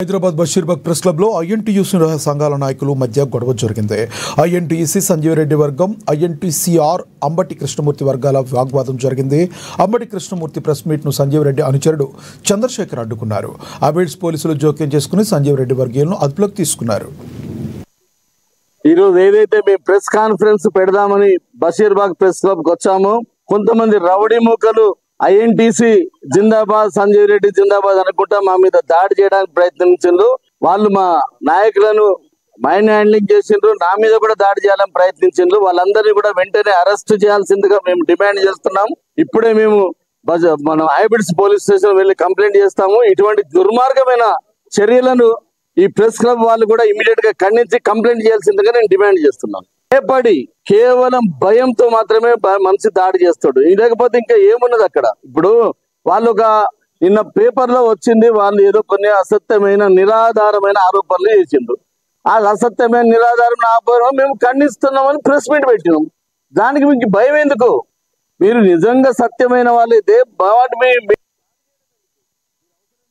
Hyderabad Basheerbagh press క్లబ్లో INTUC సంఘాల నాయకులు మధ్య గొడవ జరిగింది. ఐఎన్టీయూసీ సంజీవ్ రెడ్డి వర్గం, ఐఎన్టీసీఆర్ అంబటి కృష్ణమూర్తి వర్గాల వాగ్వాదం జరిగింది. అంబటి కృష్ణమూర్తి ప్రెస్ మీట్ను సంజీవ్ రెడ్డి అనుచరుడు చంద్రశేఖర్ అడ్డుకున్నారు. అబిడ్స్ పోలీసులు జోక్యం చేసుకుని సంజీవ్ రెడ్డి వర్గీయులను అదుపులోకి తీసుకున్నారు. ఈరోజు ఏదైతే మేము ప్రెస్ కాన్ఫరెన్స్ పెడదామని బషీర్బాగ్ ప్రెస్ క్లబ్కి వచ్చామో, కొంతమంది రౌడీ మూకలు ఐఎన్టీసీ జిందాబాద్, సంజీవ్ రెడ్డి జిందాబాద్ అనుకుంటా మా మీద దాడి చేయడానికి ప్రయత్నించిండ్రు. వాళ్ళు మా నాయకులను మైండ్ హ్యాండ్లింగ్ చేసిండ్రు, నా మీద కూడా దాడి చేయాలని ప్రయత్నించిండ్రు. వాళ్ళందరినీ కూడా వెంటనే అరెస్ట్ చేయాల్సిందిగా మేము డిమాండ్ చేస్తున్నాం. ఇప్పుడే మేము మనం ఐబిడ్స్ పోలీస్ స్టేషన్ వెళ్ళి కంప్లైంట్ చేస్తాము. ఇటువంటి దుర్మార్గమైన చర్యలను ఈ ప్రెస్ క్లబ్ వాళ్ళు కూడా ఇమీడియట్ గా ఖండించి కంప్లైంట్ చేయాల్సిందిగా నేను డిమాండ్ చేస్తున్నాను. భయపడి కేవలం భయంతో మాత్రమే మనిషి దాడి చేస్తాడు, లేకపోతే ఇంకా ఏమున్నది అక్కడ. ఇప్పుడు వాళ్ళు నిన్న పేపర్ లో వచ్చింది, వాళ్ళు ఏదో కొన్ని అసత్యమైన నిరాధారమైన ఆరోపణలు చేసిండ్రు. ఆ అసత్యమైన నిరాధారమైన ఆరోపణలు మేము ఖండిస్తున్నామని ప్రెస్ మీట్ పెట్టినాం. దానికి మీకు భయం ఎందుకు? మీరు నిజంగా సత్యమైన వాళ్ళైతే వాటి